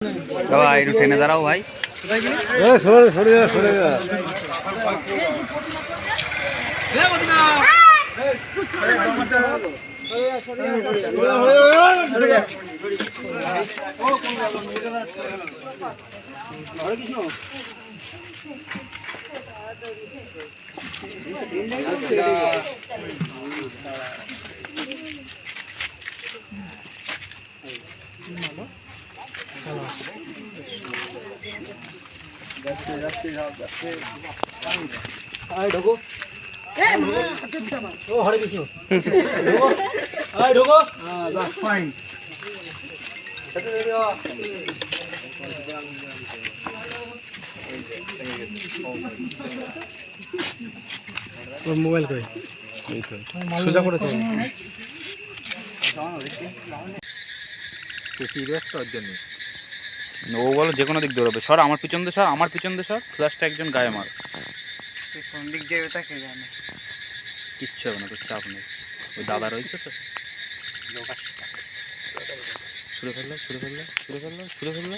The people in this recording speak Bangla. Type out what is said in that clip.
ভাই একটু টেনে দাঁড়াও ভাই। ঢোকো হরে কৃষ্ণ ঢোকো ফাইন মোবাইল করে সোজা করেছে সিরিয়াস তো ওর জন্য ও বলো যে কোনো দিক দৌড়বে। সর আমার পিছন দিয়ে সর, আমার পিছন দিয়ে সর। ফ্ল্যাশটা একজন গায়ে মার। কোন দিক যাবে তা কে জানে। কিচ্ছু হবে না, তোর চাপ নেই। ওই দাদা রয়েছে তো ছুড়ে ফেললো ছুড়ে ফেললো ছুড়ে ফেললো ছুড়ে ফেললো ছুড়ে ফেললো।